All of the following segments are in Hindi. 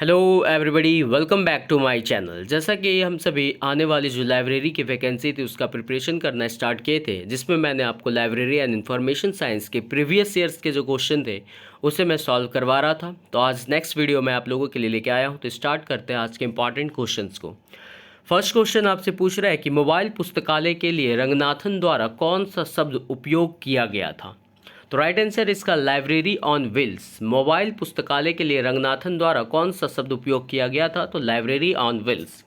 Hello everybody, welcome back to my channel. जैसा कि हम सभी आने वाली जो लाइब्रेरी की वैकेंसी थी उसका प्रिपरेशन करना स्टार्ट किए थे, जिसमें मैंने आपको लाइब्रेरी एंड इंफॉर्मेशन साइंस के प्रीवियस ईयर्स के जो क्वेश्चन थे उसे मैं सॉल्व करवा रहा था। तो आज नेक्स्ट वीडियो मैं आप लोगों के लिए लेके आया हूँ। तो स्टार्ट करते हैं आज के इंपॉर्टेंट क्वेश्चन को। फर्स्ट क्वेश्चन आपसे पूछ रहा है कि मोबाइल पुस्तकालय के लिए रंगनाथन द्वारा कौन सा शब्द उपयोग किया गया था। तो राइट आंसर इसका लाइब्रेरी ऑन व्हील्स। मोबाइल पुस्तकालय के लिए रंगनाथन द्वारा कौन सा शब्द उपयोग किया गया था, तो library on wheels.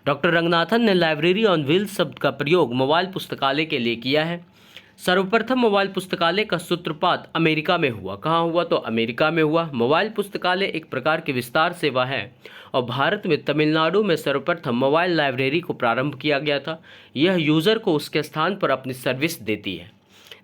Doctor Ranganathan ने लाइब्रेरी ऑन व्हील्स शब्द का प्रयोग मोबाइल पुस्तकालय के लिए किया है। सर्वप्रथम मोबाइल पुस्तकालय का सूत्रपात अमेरिका में हुआ। कहाँ हुआ, तो अमेरिका में हुआ। मोबाइल पुस्तकालय एक प्रकार की विस्तार सेवा है और भारत में तमिलनाडु में सर्वप्रथम मोबाइल लाइब्रेरी को प्रारंभ किया गया था। यह यूज़र को उसके स्थान पर अपनी सर्विस देती है।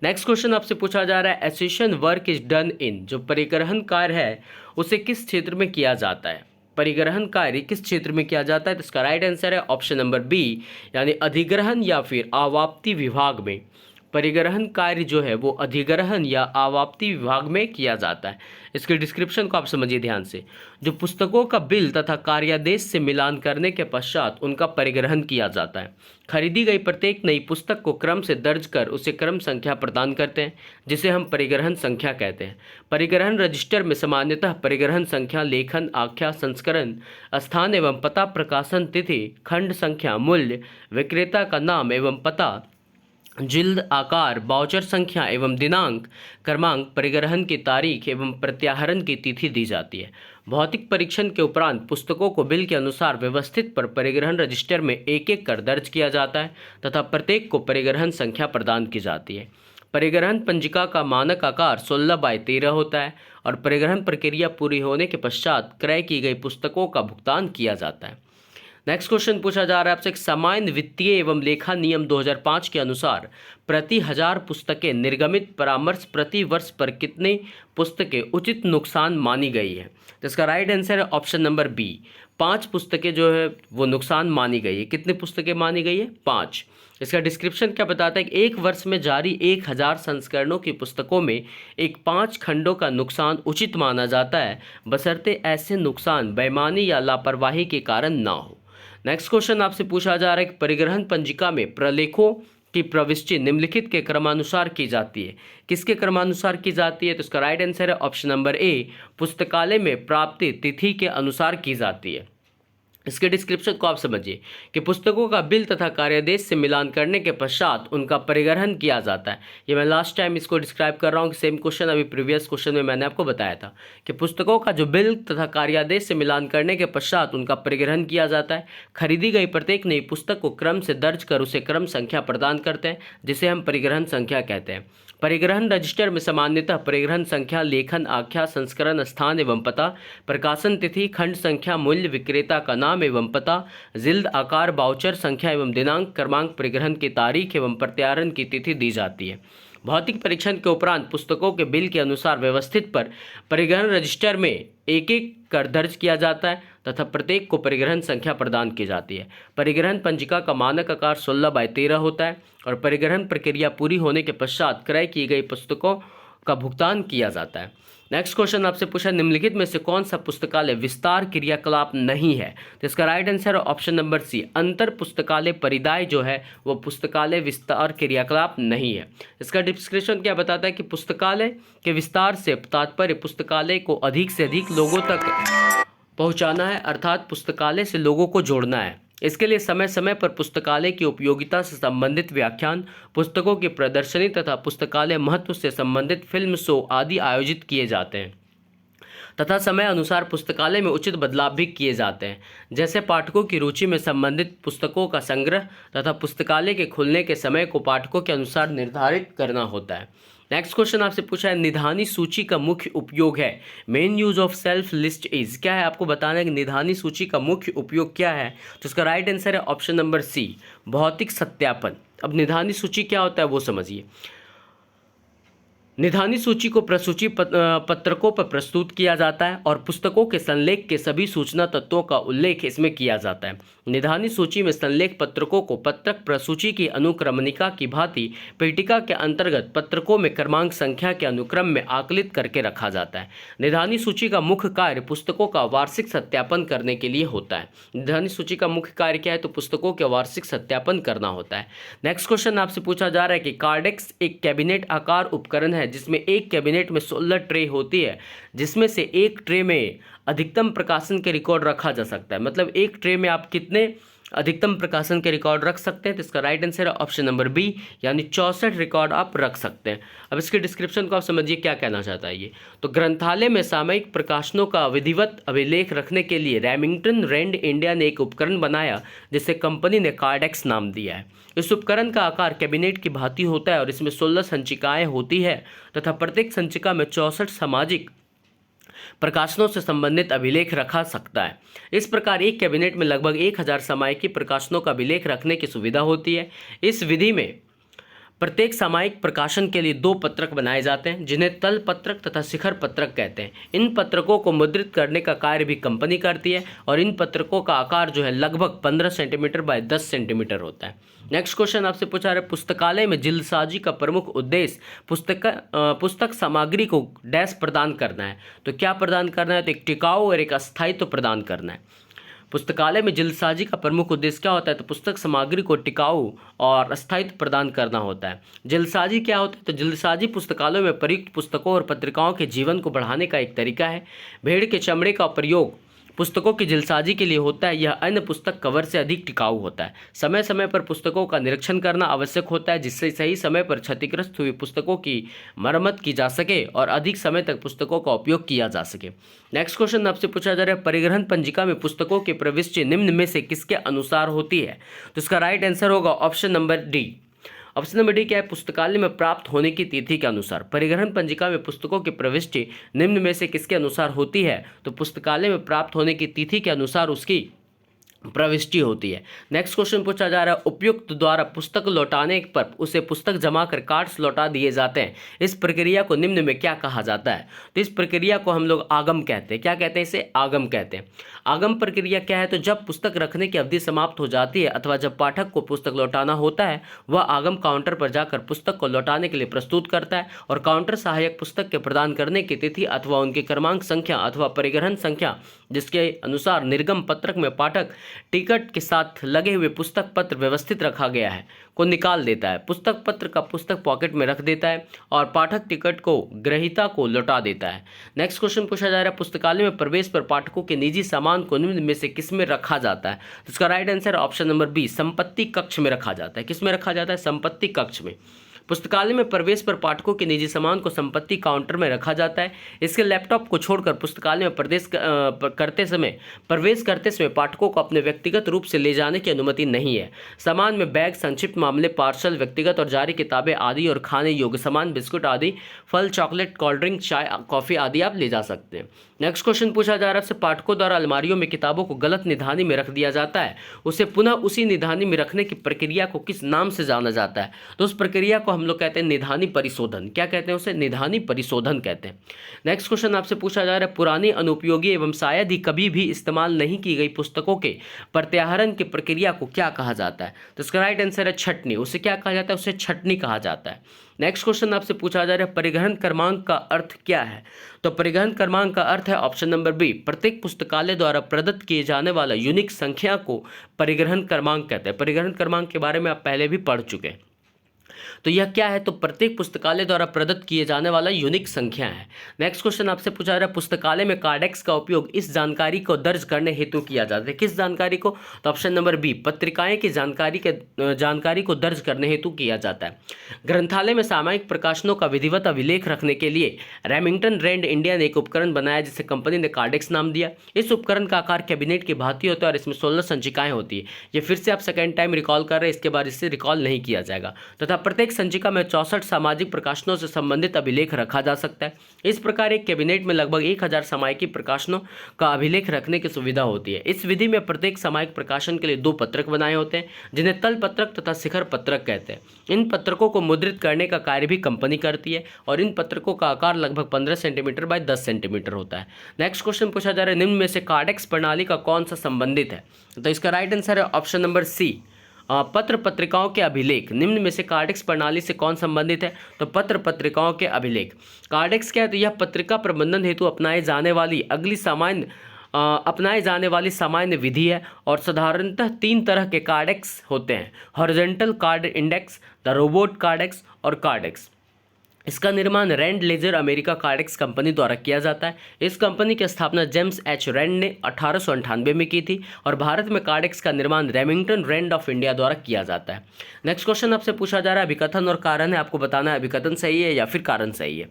नेक्स्ट क्वेश्चन आपसे पूछा जा रहा है, accession work is done in. जो परिग्रहण कार्य है उसे किस क्षेत्र में किया जाता है। परिग्रहण कार्य किस क्षेत्र में किया जाता है, तो इसका राइट आंसर है ऑप्शन नंबर बी, यानी अधिग्रहण या फिर आवाप्ति विभाग में। परिग्रहण कार्य जो है वो अधिग्रहण या आवाप्ति विभाग में किया जाता है। इसके डिस्क्रिप्शन को आप समझिए ध्यान से। जो पुस्तकों का बिल तथा कार्यादेश से मिलान करने के पश्चात उनका परिग्रहण किया जाता है। खरीदी गई प्रत्येक नई पुस्तक को क्रम से दर्ज कर उसे क्रम संख्या प्रदान करते हैं, जिसे हम परिग्रहण संख्या कहते हैं। परिग्रहण रजिस्टर में सामान्यतः परिग्रहण संख्या, लेखन, आख्या, संस्करण, स्थान एवं पता, प्रकाशन तिथि, खंड संख्या, मूल्य, विक्रेता का नाम एवं पता, जिल्द आकार, बाउचर संख्या एवं दिनांक, क्रमांक, परिग्रहण की तारीख एवं प्रत्याहरण की तिथि दी जाती है। भौतिक परीक्षण के उपरांत पुस्तकों को बिल के अनुसार व्यवस्थित पर परिग्रहण रजिस्टर में एक एक कर दर्ज किया जाता है तथा प्रत्येक को परिग्रहण संख्या प्रदान की जाती है। परिग्रहण पंजिका का मानक आकार 16/13 होता है और परिग्रहण प्रक्रिया पूरी होने के पश्चात क्रय की गई पुस्तकों का भुगतान किया जाता है। नेक्स्ट क्वेश्चन पूछा जा रहा है आपसे, सामान्य वित्तीय एवं लेखा नियम 2005 के अनुसार प्रति 1000 पुस्तकें निर्गमित परामर्श प्रति वर्ष पर कितनी पुस्तकें उचित नुकसान मानी गई है। तो इसका राइट आंसर है ऑप्शन नंबर बी, 5 पुस्तकें जो है वो नुकसान मानी गई है। कितनी पुस्तकें मानी गई है, 5। इसका डिस्क्रिप्शन क्या बताता है कि एक वर्ष में जारी 1000 संस्करणों की पुस्तकों में एक 5 खंडों का नुकसान उचित माना जाता है, बशर्ते ऐसे नुकसान बेईमानी या लापरवाही के कारण ना हो। नेक्स्ट क्वेश्चन आपसे पूछा जा रहा है कि परिग्रहण पंजिका में प्रलेखों की प्रविष्टि निम्नलिखित के क्रमानुसार की जाती है। किसके क्रमानुसार की जाती है, तो इसका राइट आंसर है ऑप्शन नंबर ए, पुस्तकालय में प्राप्ति तिथि के अनुसार की जाती है। इसके डिस्क्रिप्शन को आप समझिए कि पुस्तकों का बिल तथा कार्यादेश से मिलान करने के पश्चात उनका परिग्रहण किया जाता है। ये मैं लास्ट टाइम इसको डिस्क्राइब कर रहा हूँ कि सेम क्वेश्चन अभी प्रीवियस क्वेश्चन में मैंने आपको बताया था कि पुस्तकों का जो बिल तथा कार्यादेश से मिलान करने के पश्चात उनका परिग्रहण किया जाता है। खरीदी गई प्रत्येक नई पुस्तक को क्रम से दर्ज कर उसे क्रम संख्या प्रदान करते हैं, जिसे हम परिग्रहण संख्या कहते हैं। परिग्रहण रजिस्टर में सामान्यतः परिग्रहण संख्या, लेखन, आख्या, संस्करण, स्थान एवं पता, प्रकाशन तिथि, खंड संख्या, मूल्य, विक्रेता का नाम एवं पता, जिल्द आकार, बाउचर संख्या एवं दिनांक, क्रमांक, परिग्रहण की तारीख एवं प्रत्याहरण की तिथि दी जाती है। भौतिक परीक्षण के उपरांत पुस्तकों के बिल के अनुसार व्यवस्थित पर परिग्रहण रजिस्टर में एक एक कर दर्ज किया जाता है तथा प्रत्येक को परिग्रहण संख्या प्रदान की जाती है। परिग्रहण पंजिका का मानक आकार 16/13 होता है और परिग्रहण प्रक्रिया पूरी होने के पश्चात क्रय की गई पुस्तकों का भुगतान किया जाता है। नेक्स्ट क्वेश्चन आपसे पूछा, निम्नलिखित में से कौन सा पुस्तकालय विस्तार क्रियाकलाप नहीं है। तो इसका राइट आंसर है ऑप्शन नंबर सी, अंतर पुस्तकालय परिदाय जो है वो पुस्तकालय विस्तार क्रियाकलाप नहीं है। इसका डिस्क्रिप्शन क्या बताता है कि पुस्तकालय के विस्तार से तात्पर्य पुस्तकालय को अधिक से अधिक लोगों तक पहुंचाना है, अर्थात पुस्तकालय से लोगों को जोड़ना है। इसके लिए समय समय पर पुस्तकालय की उपयोगिता से संबंधित व्याख्यान, पुस्तकों की प्रदर्शनी तथा पुस्तकालय महत्व से संबंधित फिल्म शो आदि आयोजित किए जाते हैं तथा समय अनुसार पुस्तकालय में उचित बदलाव भी किए जाते हैं, जैसे पाठकों की रुचि में संबंधित पुस्तकों का संग्रह तथा पुस्तकालय के खुलने के समय को पाठकों के अनुसार निर्धारित करना होता है। नेक्स्ट क्वेश्चन आपसे पूछा है, निधानी सूची का मुख्य उपयोग है। Main use of self list is, क्या है आपको बताना है कि निधानी सूची का मुख्य उपयोग क्या है। तो इसका राइट आंसर है ऑप्शन नंबर सी, भौतिक सत्यापन। अब निधानी सूची क्या होता है वो समझिए। निधानी सूची को प्रसूची पत्रकों पर प्रस्तुत किया जाता है और पुस्तकों के संलेख के सभी सूचना तत्वों का उल्लेख इसमें किया जाता है। निधानी सूची में संलेख पत्रकों को पत्रक प्रसूची की अनुक्रमणिका की भांति पेटिका के अंतर्गत पत्रकों में क्रमांक संख्या के अनुक्रम में आकलित करके रखा जाता है। निधानी सूची का मुख्य कार्य पुस्तकों का वार्षिक सत्यापन करने के लिए होता है। निधानी सूची का मुख्य कार्य क्या है? तो पुस्तकों के वार्षिक सत्यापन करना होता है। नेक्स्ट क्वेश्चन आपसे पूछा जा रहा है कि कार्डेक्स एक कैबिनेट आकार उपकरण है जिसमें एक कैबिनेट में 16 ट्रे होती है, जिसमें से एक ट्रे में अधिकतम प्रकाशन के रिकॉर्ड रखा जा सकता है। मतलब एक ट्रे में आप कितने अधिकतम प्रकाशन के रिकॉर्ड रख सकते हैं? तो इसका राइट आंसर है ऑप्शन नंबर बी, यानी 64 रिकॉर्ड आप रख सकते हैं। अब इसके डिस्क्रिप्शन को आप समझिए क्या कहना चाहता है ये। तो ग्रंथालय में सामयिक प्रकाशनों का विधिवत अभिलेख रखने के लिए रेमिंगटन रैंड इंडिया ने एक उपकरण बनाया जिसे कंपनी ने कार्डेक्स नाम दिया है। इस उपकरण का आकार कैबिनेट की भांति होता है और इसमें 16 संचिकाएं होती है तथा प्रत्येक संचिका में 64 सामाजिक प्रकाशनों से संबंधित अभिलेख रखा सकता है। इस प्रकार एक कैबिनेट में लगभग 1000 सामयिकी प्रकाशनों का अभिलेख रखने की सुविधा होती है। इस विधि में प्रत्येक सामयिक प्रकाशन के लिए 2 पत्रक बनाए जाते हैं जिन्हें तल पत्रक तथा शिखर पत्रक कहते हैं। इन पत्रकों को मुद्रित करने का कार्य भी कंपनी करती है और इन पत्रकों का आकार जो है लगभग 15 सेंटीमीटर बाय 10 सेंटीमीटर होता है। नेक्स्ट क्वेश्चन आपसे पूछा रहा है, पुस्तकालय में जिल्दसाजी का प्रमुख उद्देश्य पुस्तक सामग्री को डैश प्रदान करना है। तो क्या प्रदान करना है? तो एक टिकाऊ और एक अस्थायित्व प्रदान करना है। पुस्तकालय में जिल्दसाजी का प्रमुख उद्देश्य क्या होता है? तो पुस्तक सामग्री को टिकाऊ और अस्थायित्व प्रदान करना होता है। जिल्दसाजी क्या होता है? तो जिल्दसाजी पुस्तकालयों में प्रयुक्त पुस्तकों और पत्रिकाओं के जीवन को बढ़ाने का एक तरीका है। भेड़ के चमड़े का प्रयोग पुस्तकों की जिल्दसाजी के लिए होता है। यह अन्य पुस्तक कवर से अधिक टिकाऊ होता है। समय समय पर पुस्तकों का निरीक्षण करना आवश्यक होता है जिससे सही समय पर क्षतिग्रस्त हुई पुस्तकों की मरम्मत की जा सके और अधिक समय तक पुस्तकों का उपयोग किया जा सके। नेक्स्ट क्वेश्चन आपसे पूछा जा रहा है, परिग्रहण पंजिका में पुस्तकों की प्रविष्टि निम्न में से किसके अनुसार होती है? तो इसका राइट आंसर होगा option number D. Option number D क्या है? पुस्तकालय में प्राप्त होने की तिथि के अनुसार। परिग्रहण पंजिका में पुस्तकों की प्रविष्टि निम्न में से किसके अनुसार होती है? तो पुस्तकालय में प्राप्त होने की तिथि के अनुसार उसकी प्रविष्टि होती है। नेक्स्ट क्वेश्चन पूछा जा रहा है, उपयुक्त द्वारा पुस्तक लौटाने पर उसे पुस्तक जमा कर कार्ड्स लौटा दिए जाते हैं। इस प्रक्रिया को निम्न में क्या कहा जाता है? तो इस प्रक्रिया को हम लोग आगम कहते हैं। क्या कहते हैं? इसे आगम कहते हैं। आगम प्रक्रिया क्या है? तो जब पुस्तक रखने की अवधि समाप्त हो जाती है अथवा जब पाठक को पुस्तक लौटाना होता है, वह आगम काउंटर पर जाकर पुस्तक को लौटाने के लिए प्रस्तुत करता है और काउंटर सहायक पुस्तक के प्रदान करने की तिथि अथवा उनके क्रमांक संख्या अथवा परिग्रहण संख्या जिसके अनुसार निर्गम पत्रक में पाठक टिकट के साथ लगे हुए पुस्तक पत्र व्यवस्थित रखा गया है को निकाल देता है। पुस्तक पत्र का पुस्तक पॉकेट में रख देता है और पाठक टिकट को ग्रहीता को लौटा देता है। नेक्स्ट क्वेश्चन पूछा जा रहा है, पुस्तकालय में प्रवेश पर पाठकों के निजी सामान को निम्न में से किस में रखा जाता है? तो इसका right answer option number b, संपत्ति कक्ष में रखा जाता है। किस में रखा जाता है? संपत्ति कक्ष में। पुस्तकालय में प्रवेश पर पाठकों के निजी सामान को संपत्ति काउंटर में रखा जाता है। इसके लैपटॉप को छोड़कर पुस्तकालय में प्रवेश करते समय पाठकों को अपने व्यक्तिगत रूप से ले जाने की अनुमति नहीं है। सामान में बैग, संक्षिप्त मामले, पार्सल, व्यक्तिगत और जारी किताबें आदि और खाने योग्य सामान, बिस्कुट आदि, फल, चॉकलेट, कोल्ड ड्रिंक, चाय, कॉफ़ी आदि आप ले जा सकते हैं। नेक्स्ट क्वेश्चन पूछा जा रहा है, पाठकों द्वारा अलमारियों में किताबों को गलत निधानी में रख दिया जाता है, उसे पुनः उसी निधानी में रखने की प्रक्रिया को किस नाम से जाना जाता है? तो उस प्रक्रिया को हम लोग कहते हैं निधानी परिशोधन। क्या कहते हैं उसे? निधानी परिशोधन कहते हैं। नेक्स्ट क्वेश्चन आपसे पूछा जा रहा है, पुरानी, अनुपयोगी एवं शायद ही कभी भी इस्तेमाल नहीं की गई पुस्तकों के प्रत्याहरण की प्रक्रिया को क्या कहा जाता है? तो इसका राइट आंसर है छटनी। उसे क्या कहा जाता है? उसे छटनी कहा जाता है। नेक्स्ट क्वेश्चन आपसे पूछा जा रहा है, परिग्रहण क्रमांक का अर्थ क्या है? तो परिग्रहण क्रमांक का अर्थ है ऑप्शन नंबर बी, प्रत्येक पुस्तकालय द्वारा प्रदत्त किए जाने वाला यूनिक संख्या को परिग्रहण क्रमांक कहते हैं। परिग्रहण क्रमांक के बारे में आप पहले भी पढ़ चुके हैं। तो यह क्या है? तो प्रत्येक पुस्तकालय द्वारा प्रदत्त किए जाने वाला यूनिक संख्या है। नेक्स्ट क्वेश्चन आपसे पूछा जा रहा है, पुस्तकालय में कार्डेक्स का उपयोग इस जानकारी को दर्ज करने हेतु किया जाता है। किस जानकारी को? तो ऑप्शन नंबर बी, पत्रिकाएं की जानकारी को दर्ज करने हेतु किया जाता है। ग्रंथालय में सामयिक प्रकाशनों का विधिवत अभिलेख रखने के लिए रेमिंगटन रैंड इंडिया ने एक उपकरण बनाया जिसे कंपनी ने कार्डेक्स नाम दिया। इस उपकरण का आकार कैबिनेट की भांति होता है और इसमें 16 संचिकाएं होती है। ये फिर से आप सेकेंड टाइम रिकॉल कर रहे हैं, इसके बाद इससे रिकॉल नहीं किया जाएगा। तथा प्रत्येक संचिका में 64 सामाजिक प्रकाशनों से संबंधित अभिलेख रखा जा सकता है। इस प्रकार एक कैबिनेट में लगभग 1000 सामयिकी प्रकाशनों का अभिलेख रखने की सुविधा होती है। इस विधि में प्रत्येक सामयिक प्रकाशन के लिए 2 पत्रक बनाए होते हैं, जिन्हें तल पत्रक तथा शिखर पत्रक कहते हैं। इन पत्रकों को मुद्रित करने का कार्य भी कंपनी करती है और इन पत्रकों का आकार लगभग 15 सेंटीमीटर बाय 10 सेंटीमीटर होता है। नेक्स्ट क्वेश्चन पूछा जा रहा है, निम्न में से कार्डेक्स प्रणाली का कौन सा संबंधित है? तो इसका राइट आंसर है ऑप्शन नंबर सी, पत्र पत्रिकाओं के अभिलेख। निम्न में से कार्डेक्स प्रणाली से कौन संबंधित है? तो पत्र पत्रिकाओं के अभिलेख। कार्डेक्स क्या है? तो यह पत्रिका प्रबंधन हेतु अपनाए जाने वाली सामान्य विधि है और साधारणतः 3 तरह के कार्डेक्स होते हैं, horizontal card index, the robot Kardex और कार्डेक्स। इसका निर्माण Rand ledger America Kardex company द्वारा किया जाता है। इस कंपनी की स्थापना जेम्स एच रैंड ने 1898 में की थी और भारत में कार्डेक्स का निर्माण रेमिंगटन रैंड ऑफ इंडिया द्वारा किया जाता है। नेक्स्ट क्वेश्चन आपसे पूछा जा रहा है, अभिकथन और कारण है, आपको बताना है अभिकथन सही है या फिर कारण सही है।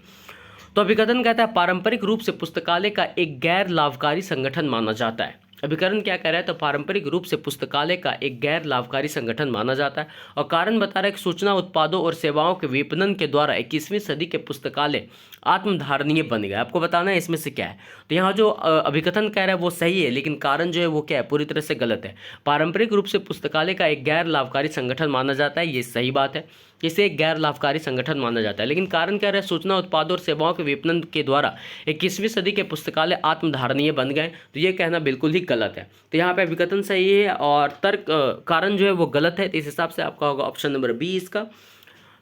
तो अभिकथन कहता है पारंपरिक रूप से पुस्तकालय का एक गैर लाभकारी संगठन माना जाता है। अभिकरण क्या कह रहा है? तो पारंपरिक रूप से पुस्तकालय का एक गैर लाभकारी संगठन माना जाता है। और कारण बता रहा है कि सूचना उत्पादों और सेवाओं के विपणन के द्वारा 21वीं सदी के पुस्तकालय आत्मधारणीय बन गए। आपको बताना है इसमें से क्या है। तो यहाँ जो अभिकथन कह रहा है वो सही है, लेकिन कारण जो है वो क्या है? पूरी तरह से गलत है। पारंपरिक रूप से पुस्तकालय का एक गैर लाभकारी संगठन माना जाता है, ये सही बात है, इसे एक गैर लाभकारी संगठन माना जाता है। लेकिन कारण क्या रहा है? सूचना उत्पादों और सेवाओं के विपणन के द्वारा 21वीं सदी के पुस्तकालय आत्मधारणीय बन गए, तो ये कहना बिल्कुल ही गलत है। तो यहाँ पे अभिकथन सही है और तर्क कारण जो है वो गलत है। तो इस हिसाब से आपका होगा option number b,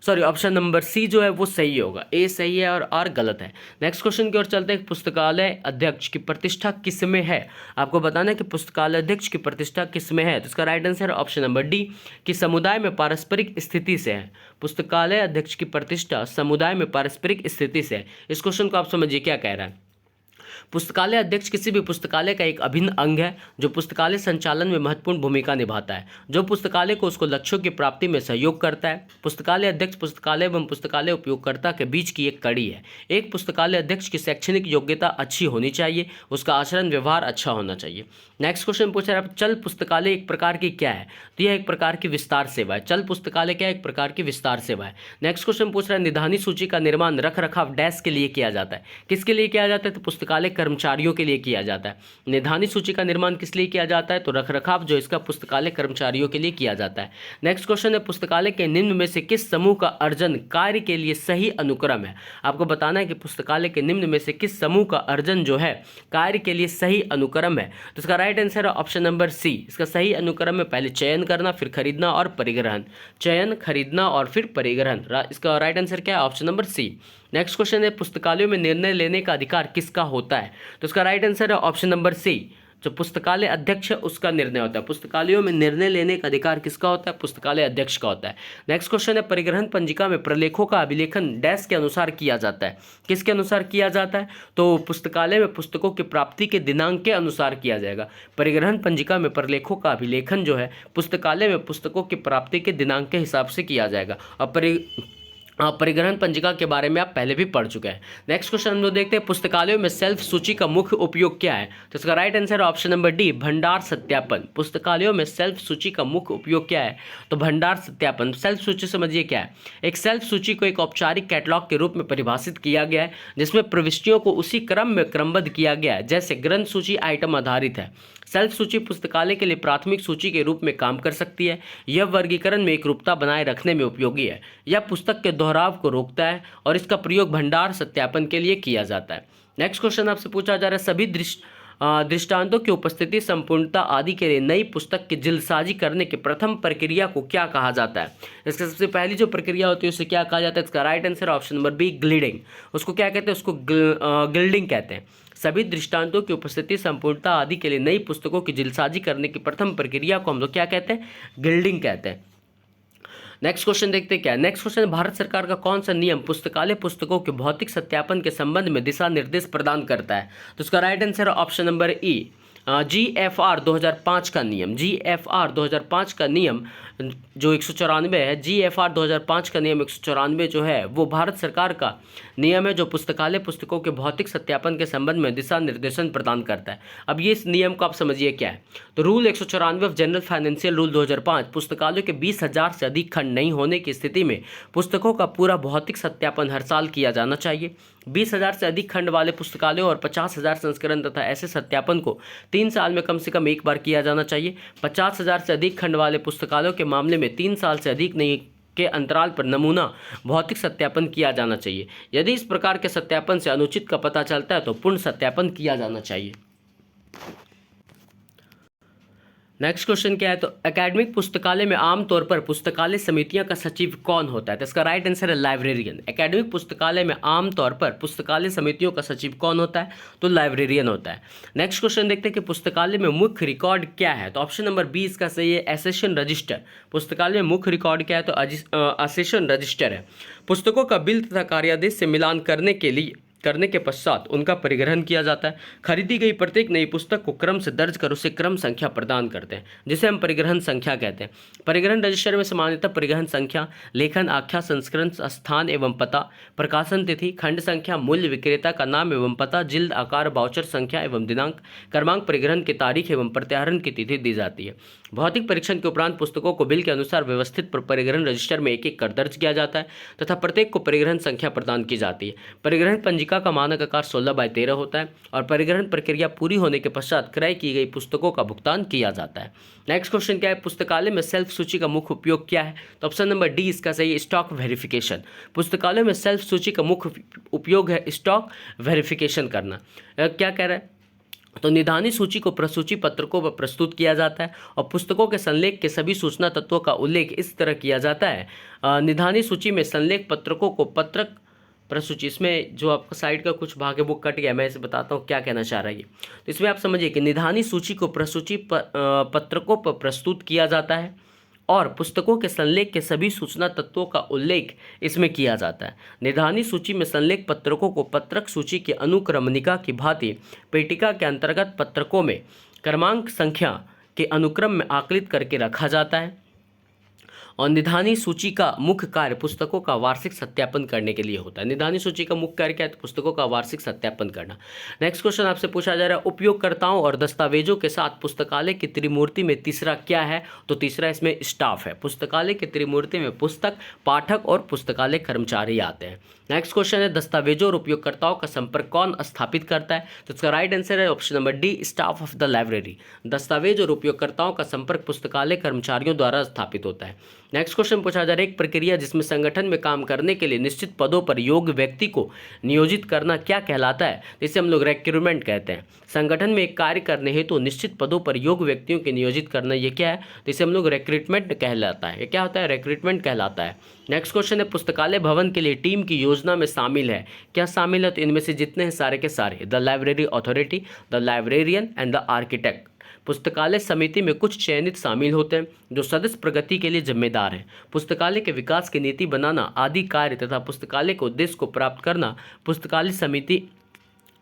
option number c जो है वो सही होगा। ए सही है और आर गलत है। नेक्स्ट क्वेश्चन की ओर चलते हैं, पुस्तकालय अध्यक्ष की प्रतिष्ठा किस में है? आपको बताना है कि पुस्तकालय अध्यक्ष की प्रतिष्ठा किस में है। तो इसका राइट आंसर है ऑप्शन नंबर डी, कि समुदाय में पारस्परिक स्थिति से है। पुस्तकालय अध्यक्ष की प्रतिष्ठा समुदाय में पारस्परिक स्थिति से है। इस क्वेश्चन को आप समझिए क्या कह रहा है। पुस्तकालय अध्यक्ष किसी भी पुस्तकालय का एक अभिन्न अंग है जो पुस्तकालय संचालन में महत्वपूर्ण भूमिका निभाता है, जो पुस्तकालय को उसको लक्ष्यों की प्राप्ति में सहयोग करता है। पुस्तकालय अध्यक्ष पुस्तकालय एवं पुस्तकालय उपयोगकर्ता के बीच की एक कड़ी है। एक पुस्तकालय अध्यक्ष की शैक्षणिक योग्यता अच्छी होनी चाहिए, उसका आचरण व्यवहार अच्छा होना चाहिए। नेक्स्ट क्वेश्चन पूछा है, चल पुस्तकालय एक प्रकार की क्या है? तो यह एक प्रकार की विस्तार सेवा है। चल पुस्तकालय क्या है? एक प्रकार की विस्तार सेवा है। नेक्स्ट क्वेश्चन पूछ रहा है, निधानी सूची का निर्माण रख रखाव डैश के लिए किया जाता है। किसके लिए किया जाता है? तो पुस्तकालय कर्मचारियों के लिए किया जाता है। निधानी सूची का निर्माण किस लिए किया जाता है? तो रख रखाव जो इसका पुस्तकालय कर्मचारियों के लिए किया जाता है। नेक्स्ट क्वेश्चन है, पुस्तकालय के निम्न में से किस समूह का अर्जन कार्य के लिए सही अनुक्रम है? आपको बताना है कि पुस्तकालय के निम्न में से किस समूह का अर्जन जो है कार्य के लिए सही अनुक्रम है। तो इसका राइट आंसर है ऑप्शन नंबर सी। इसका सही अनुक्रम में पहले चयन करना, फिर खरीदना और परिग्रहण। चयन, खरीदना और फिर परिग्रहण। इसका राइट आंसर क्या है? Option number c. Next question है, पुस्तकालयों में निर्णय लेने का अधिकार किसका होता है? तो इसका राइट आंसर है ऑप्शन नंबर सी, जो पुस्तकालय अध्यक्ष है उसका निर्णय होता है। पुस्तकालयों में निर्णय लेने का अधिकार किसका होता है? पुस्तकालय अध्यक्ष का होता है। नेक्स्ट क्वेश्चन है, परिग्रहण पंजिका में प्रलेखों का अभिलेखन डैश के अनुसार किया जाता है। किसके अनुसार किया जाता है? तो पुस्तकालय में पुस्तकों की प्राप्ति के दिनांक के अनुसार किया जाएगा। परिग्रहण पंजिका में प्रलेखों का अभिलेखन जो है पुस्तकालय में पुस्तकों की प्राप्ति के दिनांक के हिसाब से किया जाएगा। और परिग्रहण पंजिका के बारे में आप पहले भी पढ़ चुके हैं। नेक्स्ट क्वेश्चन हम लोग देखते हैं, पुस्तकालयों में सेल्फ सूची का मुख्य उपयोग क्या है? तो इसका राइट आंसर है ऑप्शन नंबर डी, भंडार सत्यापन। पुस्तकालयों में सेल्फ सूची का मुख्य उपयोग क्या है? तो भंडार सत्यापन। सेल्फ सूची समझिए क्या है। एक सेल्फ सूची को एक औपचारिक कैटलॉग के रूप में परिभाषित किया गया है, जिसमें प्रविष्टियों को उसी क्रम में क्रमबद्ध किया गया है जैसे ग्रंथ सूची आइटम आधारित है। सेल्फ सूची पुस्तकालय के लिए प्राथमिक सूची के रूप में काम कर सकती है। यह वर्गीकरण में एकरूपता बनाए रखने में उपयोगी है। यह पुस्तक के दोहराव को रोकता है और इसका प्रयोग भंडार सत्यापन के लिए किया जाता है। नेक्स्ट क्वेश्चन आपसे पूछा जा रहा है, सभी दृष्टांतों की उपस्थिति, संपूर्णता आदि के लिए नई पुस्तक की जल्दसाजी करने की प्रथम प्रक्रिया को क्या कहा जाता है? इसके सबसे पहली जो प्रक्रिया होती है उसे क्या कहा जाता है? इसका right answer option number b, gliding. उसको क्या कहते हैं? उसको गिल्डिंग कहते हैं। सभी दृष्टांतों की उपस्थिति, संपूर्णता आदि के लिए नई पुस्तकों की जल्दसाजी करने की प्रथम प्रक्रिया को हम लोग क्या कहते हैं? गिल्डिंग कहते हैं। नेक्स्ट क्वेश्चन देखते हैं क्या है। नेक्स्ट क्वेश्चन, भारत सरकार का कौन सा नियम पुस्तकालय पुस्तकों के भौतिक सत्यापन के संबंध में दिशा निर्देश प्रदान करता है? तो उसका राइट आंसर ऑप्शन नंबर ई, GFR 2005 का नियम, GFR 2005 का नियम जो 194 है, GFR 2005 का नियम 194 जो है वो भारत सरकार का नियम है जो पुस्तकालय पुस्तकों के भौतिक सत्यापन के संबंध में दिशा निर्देशन प्रदान करता है। अब ये इस नियम को आप समझिए क्या है। तो rule 194 of general financial rule 2005, पुस्तकालयों के 20,000 से अधिक खंड नहीं होने की स्थिति में पुस्तकों का पूरा भौतिक सत्यापन हर साल किया जाना चाहिए। 20,000 से अधिक खंड वाले पुस्तकालयों और 50,000 संस्करण तथा ऐसे सत्यापन को 3 साल में कम से कम एक बार किया जाना चाहिए। 50,000 से अधिक खंड वाले पुस्तकालयों के मामले में 3 साल से अधिक नहीं के अंतराल पर नमूना भौतिक सत्यापन किया जाना चाहिए। यदि इस प्रकार के सत्यापन से अनुचित का पता चलता है तो पूर्ण सत्यापन किया जाना चाहिए। नेक्स्ट क्वेश्चन क्या है, तो एकेडमिक पुस्तकालय में आमतौर पर पुस्तकालय समितियां का सचिव कौन होता है? तो इसका राइट आंसर है लाइब्रेरियन। एकेडमिक पुस्तकालय में आमतौर पर पुस्तकालय समितियों का सचिव कौन होता है? तो लाइब्रेरियन होता है। नेक्स्ट क्वेश्चन देखते हैं कि पुस्तकालय में मुख्य रिकॉर्ड क्या है? तो ऑप्शन नंबर 20 इसका सही है, एसेशन रजिस्टर। पुस्तकालय में मुख्य रिकॉर्ड क्या है? तो एसेशन रजिस्टर है। पुस्तकों का बिल तथा कार्यादेश से मिलान करने के पश्चात उनका परिग्रहण किया जाता है। खरीदी गई प्रत्येक नई पुस्तक को क्रम से दर्ज कर उसे क्रम संख्या प्रदान करते हैं, जिसे हम परिग्रहण संख्या कहते हैं। परिग्रहण रजिस्टर में सामान्यतः परिग्रहण संख्या, लेखन, आख्या, संस्करण स्थान एवं पता, प्रकाशन तिथि, खंड संख्या, मूल्य, विक्रेता का नाम एवं पता, जिल्द आकार, बाउचर संख्या एवं दिनांक, क्रमांक, परिग्रहण की तारीख एवं प्रत्याहरण की तिथि दी जाती है। भौतिक परीक्षण के उपरांत पुस्तकों को बिल के अनुसार व्यवस्थित परिग्रहण रजिस्टर में एक एक कर दर्ज किया जाता है तथा प्रत्येक को परिग्रहण संख्या प्रदान की जाती है। परिग्रहण पंजिका का मानक आकार 16/13 होता है और परिग्रहण प्रक्रिया पूरी होने के पश्चात क्रय की गई पुस्तकों का भुगतान किया जाता है। नेक्स्ट क्वेश्चन क्या है, पुस्तकालय में सेल्फ सूची का मुख्य उपयोग क्या है? तो ऑप्शन नंबर डी इसका सही है, स्टॉक वेरिफिकेशन। पुस्तकालय में सेल्फ सूची का मुख्य उपयोग है स्टॉक वेरिफिकेशन करना। क्या कह रहा है, तो निधानी सूची को प्रसूची पत्रकों पर प्रस्तुत किया जाता है और पुस्तकों के संलेख के सभी सूचना तत्वों का उल्लेख इस तरह किया जाता है। निधानी सूची में संलेख पत्रकों को पत्रक प्रसूची, इसमें जो आपका साइड का कुछ भाग है वो कट गया, मैं इसे बताता हूँ क्या कहना चाह रहा है। तो इसमें आप समझिए कि निधानी सूची को प्रसूची पत्रकों पर प्रस्तुत किया जाता है और पुस्तकों के संलेख के सभी सूचना तत्वों का उल्लेख इसमें किया जाता है। निधानी सूची में संलेख पत्रकों को पत्रक सूची की अनुक्रमणिका की भांति पेटिका के अंतर्गत पत्रकों में क्रमांक संख्या के अनुक्रम में आकलित करके रखा जाता है और निधानी सूची का मुख्य कार्य पुस्तकों का वार्षिक सत्यापन करने के लिए होता है। निधानी सूची का मुख्य कार्य क्या है? तो पुस्तकों का वार्षिक सत्यापन करना। नेक्स्ट क्वेश्चन आपसे पूछा जा रहा है, उपयोगकर्ताओं और दस्तावेजों के साथ पुस्तकालय की त्रिमूर्ति में तीसरा क्या है? तो तीसरा इसमें स्टाफ है। पुस्तकालय की त्रिमूर्ति में पुस्तक, पाठक और पुस्तकालय कर्मचारी आते हैं। नेक्स्ट क्वेश्चन है, दस्तावेजों और उपयोगकर्ताओं का संपर्क कौन स्थापित करता है? तो इसका राइट आंसर है option number D, staff of the library. दस्तावेज और उपयोगकर्ताओं का संपर्क पुस्तकालय कर्मचारियों द्वारा स्थापित होता है। नेक्स्ट क्वेश्चन पूछा जा रहा है, एक प्रक्रिया जिसमें संगठन में काम करने के लिए निश्चित पदों पर योग्य व्यक्ति को नियोजित करना क्या कहलाता है? जिसे हम लोग रिक्रूटमेंट कहते हैं। संगठन में एक कार्य करने हेतु निश्चित पदों पर योग्य व्यक्तियों को नियोजित करना, ये क्या है? जिसे हम लोग रिक्रूटमेंट कहलाता है। ये क्या होता है? रिक्रूटमेंट कहलाता है। नेक्स्ट क्वेश्चन है, पुस्तकालय भवन के लिए टीम की योजना में शामिल है, क्या शामिल है? तो इनमें से जितने हैं सारे के सारे, the library authority, the librarian and the architect. पुस्तकालय समिति में कुछ चयनित शामिल होते हैं जो सदस्य प्रगति के लिए जिम्मेदार हैं। पुस्तकालय के विकास की नीति बनाना आदि कार्य तथा पुस्तकालय के उद्देश्य को प्राप्त करना पुस्तकालय समिति,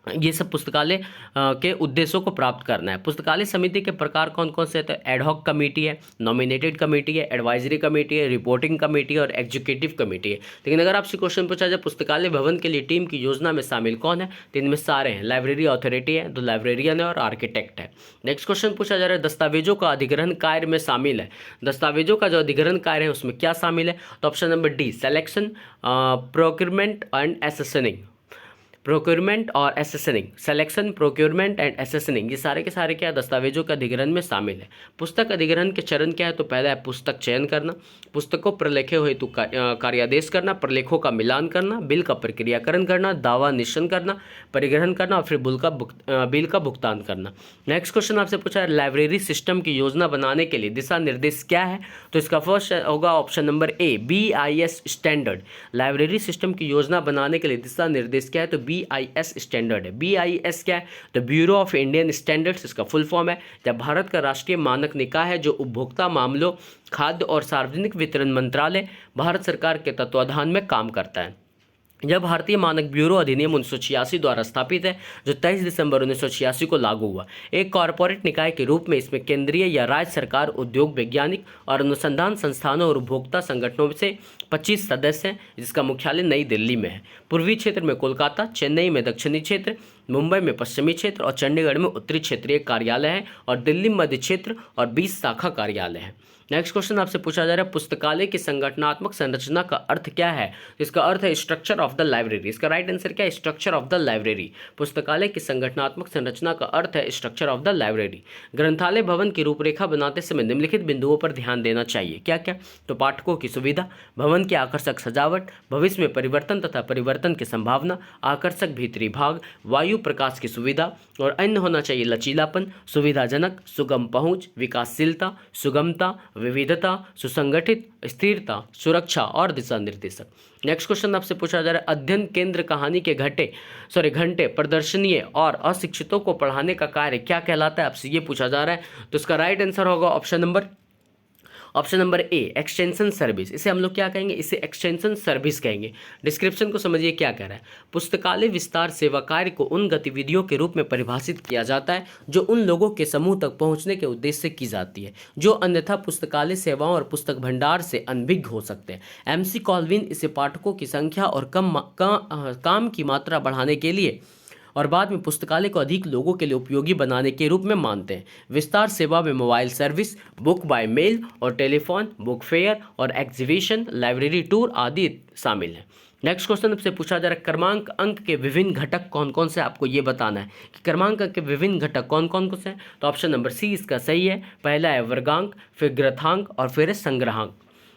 ये सब पुस्तकालय के उद्देश्यों को प्राप्त करना है। पुस्तकालय समिति के प्रकार कौन कौन से हैं? एडहॉक कमेटी है, नॉमिनेटेड कमेटी है, एडवाइजरी कमेटी है, रिपोर्टिंग कमेटी है और एग्जीक्यूटिव कमेटी है। लेकिन अगर आपसे क्वेश्चन पूछा जाए पुस्तकालय भवन के लिए टीम की योजना में शामिल कौन है, तो इनमें सारे हैं, लाइब्रेरी अथॉरिटी है, द लाइब्रेरियन है और आर्किटेक्ट है। नेक्स्ट क्वेश्चन पूछा जा रहा है, दस्तावेजों का अधिग्रहण कार्य में शामिल है। दस्तावेजों का जो अधिग्रहण कार्य है उसमें क्या शामिल है? तो option number d, selection, procurement and accessioning. Procurement और accessioning, selection, procurement and accessioning, ये सारे के सारे क्या दस्तावेजों के अधिग्रहण में शामिल है। पुस्तक अधिग्रहण के चरण क्या है? तो पहला है पुस्तक चयन करना, पुस्तकों प्रलेखों हेतु कार्यादेश करना, प्रलेखों का मिलान करना, बिल का प्रक्रियाकरण करना, दावा निश्चय करना, परिग्रहण करना और फिर बिल का भुगतान करना। नेक्स्ट क्वेश्चन आपसे पूछा है, लाइब्रेरी सिस्टम की योजना बनाने के लिए दिशा निर्देश क्या है? तो इसका फर्स्ट होगा option number A, BIS standard. Library system की योजना बनाने के लिए दिशा निर्देश क्या है? तो BIS स्टैंडर्ड है। BIS क्या है? तो ब्यूरो ऑफ इंडियन स्टैंडर्ड्स इसका फुल फॉर्म है। जब भारत का राष्ट्रीय मानक निकाय है जो उपभोक्ता मामलों, खाद्य और सार्वजनिक वितरण मंत्रालय, भारत सरकार के तत्वाधान में काम करता है। यह भारतीय मानक ब्यूरो अधिनियम 1986 द्वारा स्थापित है, जो 23 दिसंबर 1986 को लागू हुआ। एक कॉरपोरेट निकाय के रूप में इसमें केंद्रीय या राज्य सरकार, उद्योग, वैज्ञानिक और अनुसंधान संस्थानों और उपभोक्ता संगठनों से 25 सदस्य हैं, जिसका मुख्यालय नई दिल्ली में है। पूर्वी क्षेत्र में कोलकाता, चेन्नई में दक्षिणी क्षेत्र, मुंबई में पश्चिमी क्षेत्र और चंडीगढ़ में उत्तरी क्षेत्रीय कार्यालय है और दिल्ली में मध्य क्षेत्र और 20 शाखा कार्यालय है। नेक्स्ट क्वेश्चन आपसे पूछा जा रहा है, पुस्तकालय की संगठनात्मक संरचना का अर्थ क्या है? इसका अर्थ है स्ट्रक्चर ऑफ द लाइब्रेरी। इसका राइट आंसर क्या है? Structure of the library. पुस्तकालय की संगठनात्मक संरचना का अर्थ है स्ट्रक्चर ऑफ द लाइब्रेरी। ग्रंथालय भवन की रूपरेखा बनाते समय निम्नलिखित बिंदुओं पर ध्यान देना चाहिए। क्या क्या? तो पाठकों की सुविधा, भवन की आकर्षक सजावट, भविष्य में परिवर्तन तथा परिवर्तन की संभावना, आकर्षक भीतरी भाग, वायु प्रकाश की सुविधा और अन्य होना चाहिए लचीलापन, सुविधाजनक, सुगम पहुंच, विकासशीलता, सुगमता, विविधता, सुसंगठित, स्थिरता, सुरक्षा और दिशा निर्देशक। नेक्स्ट क्वेश्चन आपसे पूछा जा रहा है, अध्ययन केंद्र कहानी के घंटे प्रदर्शनीय और अशिक्षितों को पढ़ाने का कार्य क्या कहलाता है? आपसे ये पूछा जा रहा है। तो इसका राइट आंसर होगा option number A, extension service. इसे हम लोग क्या कहेंगे? इसे एक्सटेंशन सर्विस कहेंगे। डिस्क्रिप्शन को समझिए क्या कह रहा है। पुस्तकालय विस्तार सेवा कार्य को उन गतिविधियों के रूप में परिभाषित किया जाता है जो उन लोगों के समूह तक पहुंचने के उद्देश्य से की जाती है जो अन्यथा पुस्तकालय सेवाओं और पुस्तक भंडार से अनभिज्ञ हो सकते हैं। एमसी कॉल्विन इसे पाठकों की संख्या और काम की मात्रा बढ़ाने के लिए और बाद में पुस्तकालय को अधिक लोगों के लिए उपयोगी बनाने के रूप में मानते हैं। विस्तार सेवा में mobile service, book by mail और टेलीफोन, बुक फेयर और एग्जीबिशन, लाइब्रेरी टूर आदि शामिल हैं। नेक्स्ट क्वेश्चन आपसे पूछा जा रहा है, क्रमांक अंक के विभिन्न घटक कौन कौन से? आपको ये बताना है कि क्रमांक अंक के विभिन्न घटक कौन कौन से हैं। तो ऑप्शन नंबर सी इसका सही है। पहला है वर्गांक, फिर ग्रथांक और फिर है संग्राहक।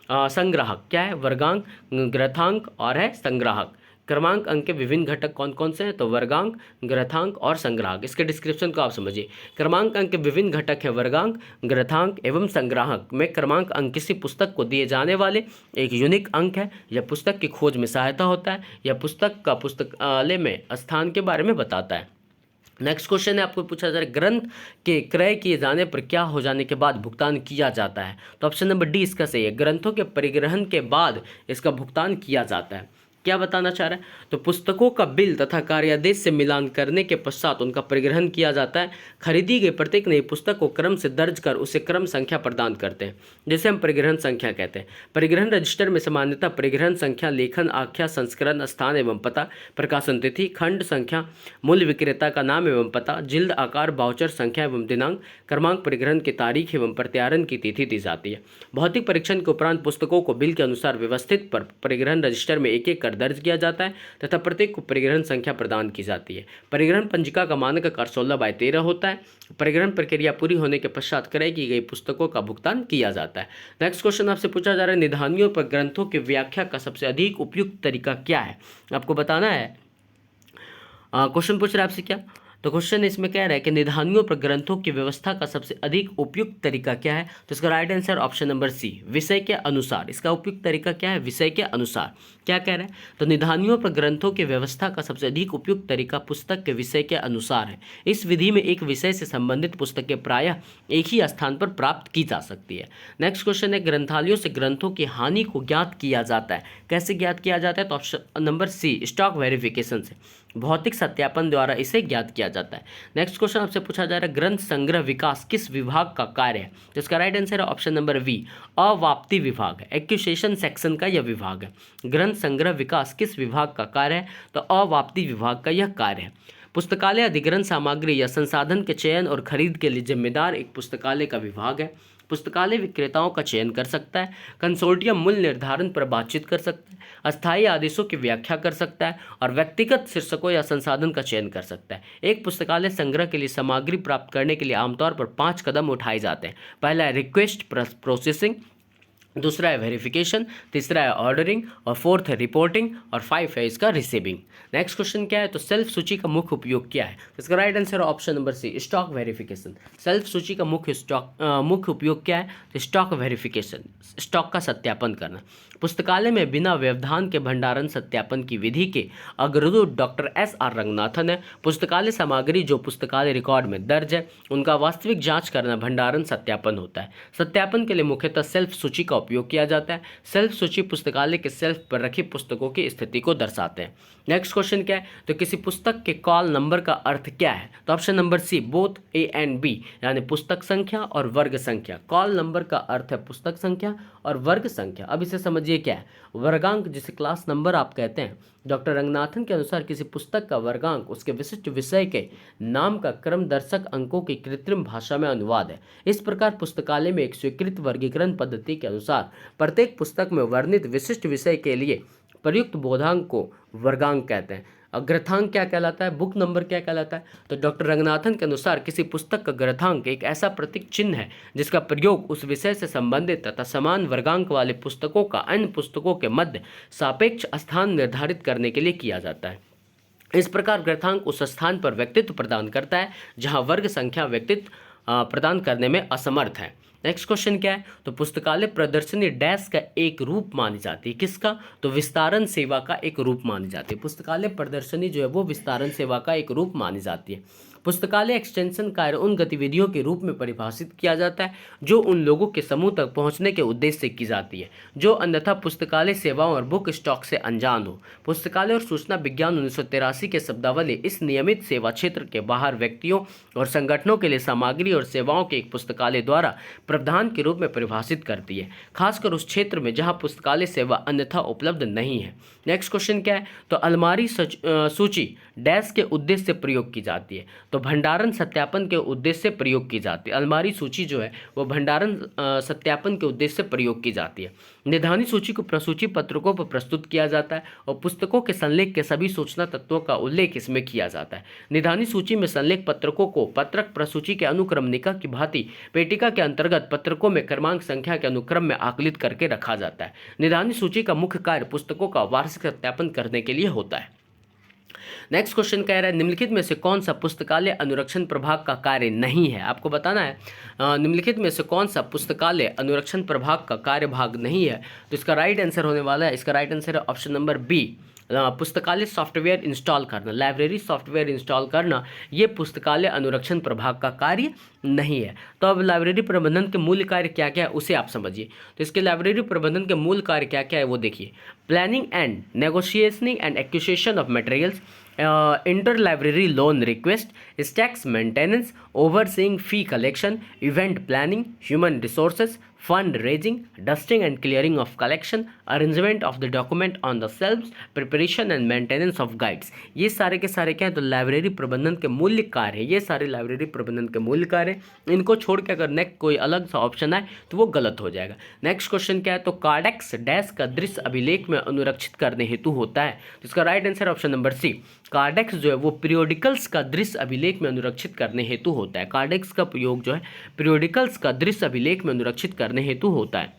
संग्राहक क्या है? वर्गांक, ग्रथांक और है संग्राहक। क्रमांक अंक के विभिन्न घटक कौन कौन से हैं? तो वर्गांक, ग्रथांक और संग्राहक। इसके डिस्क्रिप्शन को आप समझिए। क्रमांक अंक के विभिन्न घटक है वर्गांक, ग्रथांक एवं संग्राहक। में क्रमांक अंक किसी पुस्तक को दिए जाने वाले एक यूनिक अंक है। यह पुस्तक की खोज में सहायता होता है। यह पुस्तक का पुस्तकालय में स्थान के बारे में बताता है। नेक्स्ट क्वेश्चन है, आपको पूछा जा रहा है, ग्रंथ के क्रय किए जाने पर क्या हो जाने के बाद भुगतान किया जाता है? तो ऑप्शन नंबर डी इसका सही है। ग्रंथों के परिग्रहण के बाद इसका भुगतान किया जाता है। क्या बताना चाह रहा है? तो पुस्तकों का बिल तथा कार्यादेश से मिलान करने के पश्चात उनका परिग्रहण किया जाता है। खरीदी गई प्रत्येक नई पुस्तक को क्रम से दर्ज कर उसे क्रम संख्या प्रदान करते हैं, जिसे हम परिग्रहण संख्या कहते हैं। परिग्रहण रजिस्टर में सामान्यतः परिग्रहण संख्या, लेखन, आख्या, संस्करण, स्थान एवं पता, प्रकाशन तिथि, खंड संख्या, मूल विक्रेता का नाम एवं पता, जिल्द आकार, बाउचर संख्या एवं दिनांक, क्रमांक, परिग्रहण की तारीख एवं प्रत्यारण की तिथि दी जाती है। भौतिक परीक्षण के उपरांत पुस्तकों को बिल के अनुसार व्यवस्थित परिग्रहण रजिस्टर में एक एक कर दर्ज किया जाता है तथा प्रत्येक को परिग्रहण संख्या प्रदान की जाती है। परिग्रहण पंजिका का मानक आकार 16/13 होता है। परिग्रहण प्रक्रिया पूरी होने के पश्चात क्रय की गई पुस्तकों का भुगतान किया जाता है। नेक्स्ट क्वेश्चन आपसे पूछा जा रहा है, निधानियों पर ग्रंथों की व्याख्या का सबसे अधिक उपयुक्त तरीका क्या है? आपको बताना है। क्वेश्चन पूछ रहा है आपसे क्या? तो क्वेश्चन इसमें कह रहा है कि निधानियों पर ग्रंथों की व्यवस्था का सबसे अधिक उपयुक्त तरीका क्या है? तो इसका right answer option number c, विषय के अनुसार। इसका उपयुक्त तरीका क्या है? विषय के अनुसार। क्या कह रहा है? तो निधानियों पर ग्रंथों की व्यवस्था का सबसे अधिक उपयुक्त तरीका पुस्तक के विषय के अनुसार है। इस विधि में एक विषय से संबंधित पुस्तकें प्रायः एक ही स्थान पर प्राप्त की जा सकती है। नेक्स्ट क्वेश्चन है, ग्रंथालयों से ग्रंथों की हानि को ज्ञात किया जाता है। कैसे ज्ञात किया जाता है? तो option number c, stock verification से, भौतिक सत्यापन द्वारा इसे ज्ञात किया जाता है। नेक्स्ट क्वेश्चन आपसे पूछा जा रहा है, ग्रंथ संग्रह विकास किस विभाग का कार्य है? तो इसका राइट आंसर है ऑप्शन नंबर वी, अवाप्ति विभाग है। एक्यूसेशन सेक्शन का यह विभाग है। ग्रंथ संग्रह विकास किस विभाग का कार्य है? तो अवाप्ति विभाग का यह कार्य है। पुस्तकालय अधिग्रहण सामग्री या संसाधन के चयन और खरीद के लिए जिम्मेदार एक पुस्तकालय का विभाग है। पुस्तकालय विक्रेताओं का चयन कर सकता है, कंसोर्टियम मूल्य निर्धारण पर बातचीत कर सकता है, अस्थायी आदेशों की व्याख्या कर सकता है और व्यक्तिगत शीर्षकों या संसाधन का चयन कर सकता है। एक पुस्तकालय संग्रह के लिए सामग्री प्राप्त करने के लिए आमतौर पर 5 कदम उठाए जाते हैं। पहला है रिक्वेस्ट प्रोसेसिंग, दूसरा है वेरिफिकेशन, तीसरा है ऑर्डरिंग और फोर्थ है रिपोर्टिंग और 5 है इसका रिसीविंग। नेक्स्ट क्वेश्चन क्या है? तो सेल्फ सूची का मुख्य उपयोग क्या है? तो इसका राइट आंसर है option number c, stock verification. Shelf सूची का मुख्य उपयोग क्या है? तो स्टॉक वेरिफिकेशन, स्टॉक का सत्यापन करना। पुस्तकालय में बिना व्यवधान के भंडारण सत्यापन की विधि के अग्रदूत डॉक्टर SR रंगनाथन है। पुस्तकालय सामग्री जो पुस्तकालय रिकॉर्ड में दर्ज है उनका वास्तविक जांच करना भंडारण सत्यापन होता है। सत्यापन के लिए मुख्यतः सेल्फ सूची का उपयोग किया जाता है। सेल्फ सूची पुस्तकालय के सेल्फ पर रखी पुस्तकों की स्थिति को दर्शाते हैं। नेक्स्ट क्वेश्चन क्या है, तो किसी पुस्तक के कॉल नंबर का अर्थ क्या है? तो option number c, both a and b, यानी पुस्तक संख्या और वर्ग संख्या। कॉल नंबर का अर्थ है पुस्तक संख्या और वर्ग संख्या। अब इसे समझिए क्या है, वर्गांक जिसे क्लास नंबर आप कहते हैं। डॉक्टर रंगनाथन के अनुसार किसी पुस्तक का वर्गांक उसके विशिष्ट विषय के नाम का क्रम दर्शक अंकों की कृत्रिम भाषा में अनुवाद है। इस प्रकार पुस्तकालय में एक स्वीकृत वर्गीकरण पद्धति के अनुसार प्रत्येक पुस्तक में वर्णित विशिष्ट विषय के लिए प्रयुक्त बोधांक को वर्गांक कहते हैं। ग्रंथांक क्या कहलाता है, बुक नंबर क्या कहलाता है? तो डॉक्टर रंगनाथन के अनुसार किसी पुस्तक का ग्रंथांक एक ऐसा प्रतीक चिन्ह है जिसका प्रयोग उस विषय से संबंधित तथा समान वर्गांक वाले पुस्तकों का अन्य पुस्तकों के मध्य सापेक्ष स्थान निर्धारित करने के लिए किया जाता है। इस प्रकार ग्रंथांक उस स्थान पर व्यक्तित्व प्रदान करता है जहां वर्ग संख्या व्यक्तित्व प्रदान करने में असमर्थ है। नेक्स्ट क्वेश्चन क्या है, तो पुस्तकालय प्रदर्शनी डैश का एक रूप मानी जाती है। किसका? तो विस्तारण सेवा का एक रूप मानी जाती है। पुस्तकालय प्रदर्शनी जो है वो विस्तारण सेवा का एक रूप मानी जाती है। पुस्तकालय एक्सटेंशन कार्य उन गतिविधियों के रूप में परिभाषित किया जाता है जो उन लोगों के समूह तक पहुंचने के उद्देश्य से की जाती है जो अन्यथा पुस्तकालय सेवाओं और बुक स्टॉक से अनजान हो। पुस्तकालय और सूचना विज्ञान 1983 के शब्दावली इस नियमित सेवा क्षेत्र के बाहर व्यक्तियों और संगठनों के लिए सामग्री और सेवाओं के एक पुस्तकालय द्वारा प्रावधान के रूप में परिभाषित करती है, खासकर उस क्षेत्र में जहां पुस्तकालय सेवा अन्यथा उपलब्ध नहीं है। नेक्स्ट क्वेश्चन क्या है, तो अलमारी सूची डैश के उद्देश्य से प्रयोग की जाती है। तो भंडारण सत्यापन के उद्देश्य से प्रयोग की जाती है। अलमारी सूची जो है वो भंडारण सत्यापन के उद्देश्य से प्रयोग की जाती है। निधानी सूची को प्रसूची पत्रकों पर प्रस्तुत किया जाता है और पुस्तकों के संलेख के सभी सूचना तत्वों का उल्लेख इसमें किया जाता है। निधानी सूची में संलेख पत्रकों को पत्रक प्रसूची के अनुक्रमणिका की भांति पेटिका के अंतर्गत पत्रकों में क्रमांक संख्या के अनुक्रम में आकलित करके रखा जाता है। निधानी सूची का मुख्य कार्य पुस्तकों का वार्षिक सत्यापन करने के लिए होता है। नेक्स्ट क्वेश्चन कह रहा है, निम्नलिखित में से कौन सा पुस्तकालय अनुरक्षण प्रभाग का कार्य नहीं है? आपको बताना है निम्नलिखित में से कौन सा पुस्तकालय अनुरक्षण प्रभाग का कार्यभाग नहीं है। तो इसका राइट आंसर होने वाला है, इसका राइट आंसर है ऑप्शन नंबर बी, पुस्तकालय सॉफ्टवेयर इंस्टॉल करना, लाइब्रेरी सॉफ्टवेयर इंस्टॉल करना, ये पुस्तकालय अनुरक्षण प्रभाग का कार्य नहीं है। तो अब लाइब्रेरी प्रबंधन के मूल कार्य क्या क्या है उसे आप समझिए। तो इसके लाइब्रेरी प्रबंधन के मूल कार्य क्या क्या है वो देखिए। Planning and negotiating and acquisition of materials, inter library loan request, tax maintenance, overseeing fee collection, event planning, human resources, fund raising, dusting and clearing of collection, arrangement of the document on the shelves, preparation and maintenance of guides. ये सारे के सारे क्या है, तो लाइब्रेरी प्रबंधन के मूल्य कार्य है। ये सारे लाइब्रेरी प्रबंधन के मूल्य कार्य हैं। इनको छोड़ के अगर नेक्स्ट कोई अलग सा ऑप्शन आए तो वो गलत हो जाएगा। नेक्स्ट क्वेश्चन क्या है, तो कार्डेक्स डैश का दृश्य अभिलेख में अनुरक्षित करने हेतु होता है। तो इसका right answer option number c, Kardex जो है वो पीरियोडिकल्स का दृश्य अभिलेख में अनुरक्षित करने हेतु होता है। कार्डेक्स का प्रयोग जो है पीरियोडिकल्स का दृश्य अभिलेख में अनुरक्षित करने हेतु होता है।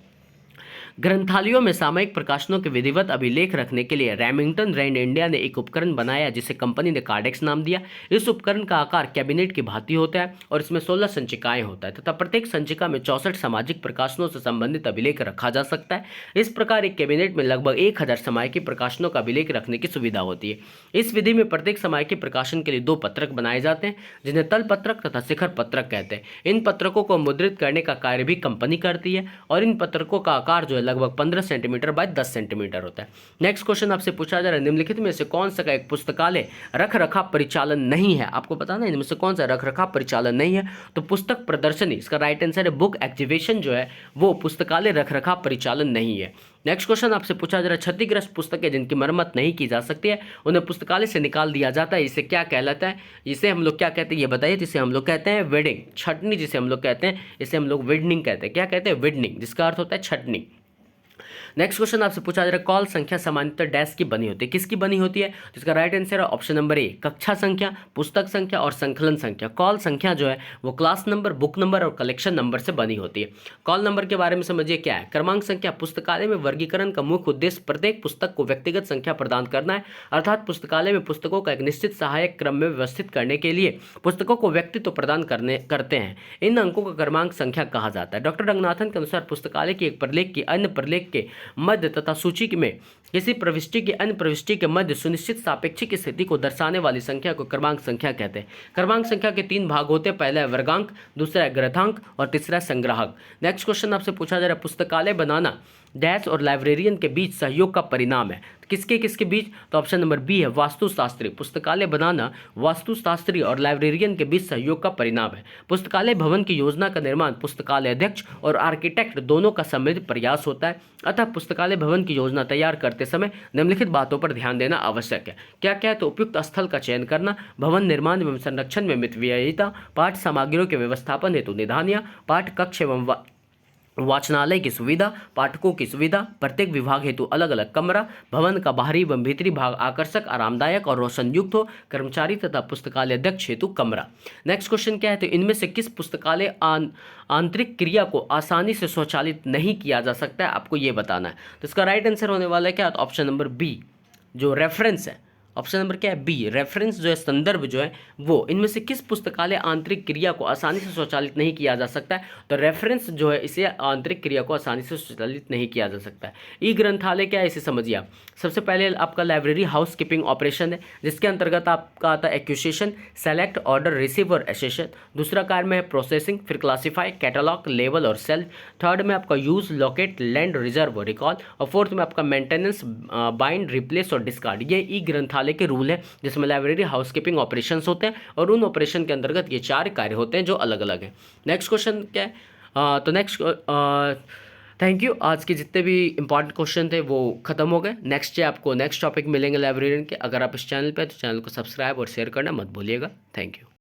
ग्रंथालयों में सामयिक प्रकाशनों के विधिवत अभिलेख रखने के लिए रेमिंगटन रैंड इंडिया ने एक उपकरण बनाया जिसे कंपनी ने कार्डेक्स नाम दिया। इस उपकरण का आकार कैबिनेट की भांति होता है और इसमें 16 संचिकाएं होता है तथा प्रत्येक संचिका में 64 सामाजिक प्रकाशनों से संबंधित अभिलेख रखा जा सकता है। इस प्रकार एक कैबिनेट में लगभग 1000 सामयिकी प्रकाशनों का अभिलेख रखने की सुविधा होती है। इस विधि में प्रत्येक सामयिकी प्रकाशन के लिए 2 पत्रक बनाए जाते हैं जिन्हें तल पत्रक तथा शिखर पत्रक कहते हैं। इन पत्रकों को मुद्रित करने का कार्य भी कंपनी करती है और इन पत्रकों का आकार जो है लगभग 15 सेंटीमीटर बाय 10 सेंटीमीटर होता है। नेक्स्ट क्वेश्चन आपसे पूछा जा रहा है, निम्नलिखित में से कौन सा एक पुस्तकालय रख रखाव परिचालन नहीं है? आपको बताना है इनमें से कौन सा रख रखाव परिचालन नहीं है। तो पुस्तक प्रदर्शनी, इसका राइट आंसर है बुक एग्जीबिशन जो है वो पुस्तकालय रख रखाव परिचालन नहीं है। नेक्स्ट क्वेश्चन आपसे पूछा जा रहा है, क्षतिग्रस्त पुस्तकें जिनकी मरम्मत नहीं की जा सकती है उन्हें पुस्तकालय से निकाल दिया जाता है, इसे क्या कहलाता है? इसे हम लोग क्या कहते हैं ये बताइए। जिसे हम लोग कहते हैं वेडिंग, छटनी जिसे हम लोग कहते हैं, इसे हम लोग विडनिंग कहते हैं। क्या कहते हैं? विडनिंग, जिसका अर्थ होता है छटनी। नेक्स्ट क्वेश्चन आपसे पूछा जा रहा है, कॉल संख्या सामान्यतः डैश की बनी होती है, किसकी बनी होती है? तो इसका राइट आंसर है ऑप्शन नंबर ए, कक्षा संख्या, पुस्तक संख्या और संकलन संख्या। कॉल संख्या जो है वो क्लास नंबर, बुक नंबर और कलेक्शन नंबर से बनी होती है। कॉल नंबर के बारे में समझिए क्या है। क्रमांक संख्या, पुस्तकालय में वर्गीकरण का मुख्य उद्देश्य प्रत्येक पुस्तक को व्यक्तिगत संख्या प्रदान करना है, अर्थात पुस्तकालय में पुस्तकों का एक निश्चित सहायक क्रम में व्यवस्थित करने के लिए पुस्तकों को व्यक्तित्व प्रदान करते हैं। इन अंकों का क्रमांक संख्या कहा जाता है। डॉक्टर रंगनाथन के अनुसार पुस्तकालय की एक प्रलेख की अन्य प्रलेख के मध्य तथा सूची में किसी प्रविष्टि की अन्य प्रविष्टि के मध्य सुनिश्चित सापेक्षिक स्थिति को दर्शाने वाली संख्या को क्रमांक संख्या कहते हैं। क्रमांक संख्या के 3 भाग होते हैं, पहला है वर्गांक, दूसरा है ग्रथांक और तीसरा है संग्राहक। नेक्स्ट क्वेश्चन आपसे पूछा जा रहा है, पुस्तकालय बनाना डैश और लाइब्रेरियन के बीच सहयोग का परिणाम है। किसके किसके बीच? तो ऑप्शन नंबर बी है वास्तुशास्त्री। पुस्तकालय बनाना वास्तुशास्त्री और लाइब्रेरियन के बीच सहयोग का परिणाम है। पुस्तकालय भवन की योजना का निर्माण पुस्तकालय अध्यक्ष और आर्किटेक्ट दोनों का सम्मिलित प्रयास होता है। अतः पुस्तकालय भवन की योजना तैयार करते समय निम्नलिखित बातों पर ध्यान देना आवश्यक है। क्या क्या है? तो उपयुक्त स्थल का चयन करना, भवन निर्माण एवं संरक्षण में मितव्ययिता, पाठ सामग्रियों के व्यवस्थापन हेतु निदानिया, पाठ कक्ष एवं वाचनालय की सुविधा, पाठकों की सुविधा, प्रत्येक विभाग हेतु अलग अलग कमरा, भवन का बाहरी एवं भीतरी भाग आकर्षक, आरामदायक और रोशनयुक्त हो, कर्मचारी तथा पुस्तकालय अध्यक्ष हेतु कमरा। नेक्स्ट क्वेश्चन क्या है? तो इनमें से किस पुस्तकालय आंतरिक क्रिया को आसानी से स्वचालित नहीं किया जा सकता है, आपको ये बताना है। तो इसका राइट आंसर होने वाला है क्या? तो ऑप्शन नंबर बी, जो रेफरेंस है। ऑप्शन नंबर क्या है? बी, रेफरेंस जो है, संदर्भ जो है वो। इनमें से किस पुस्तकालय आंतरिक क्रिया को आसानी से स्वचालित नहीं किया जा सकता है? तो रेफरेंस जो है, इसे आंतरिक क्रिया को आसानी से स्वचालित नहीं किया जा सकता है। ई ग्रंथालय क्या है, इसे समझिए आप। सबसे पहले आपका लाइब्रेरी हाउस कीपिंग ऑपरेशन है, जिसके अंतर्गत आपका आता है एक्विजिशन, सेलेक्ट, ऑर्डर, रिसीव और एसेशन। दूसरा कार्य में है प्रोसेसिंग, फिर क्लासीफाई, कैटलॉग, लेबल और सेल। थर्ड में आपका यूज, लोकेट, लैंड, रिजर्व और रिकॉल। और फोर्थ में आपका मेंटेनेंस, बाइंड, रिप्लेस और डिस्कार्ड। ये ई ग्रंथालय के रूल है, जिसमें लाइब्रेरी हाउसकीपिंग ऑपरेशंस होते हैं और उन ऑपरेशन के अंतर्गत ये 4 कार्य होते हैं जो अलग अलग हैं। नेक्स्ट क्वेश्चन क्या है? तो नेक्स्ट थैंक यू। आज के जितने भी इंपॉर्टेंट क्वेश्चन थे वो खत्म हो गए। नेक्स्ट आपको नेक्स्ट टॉपिक मिलेंगे लाइब्रेरियन के। अगर आप इस चैनल पे हैं तो चैनल को सब्सक्राइब और शेयर करना मत भूलिएगा। Thank you.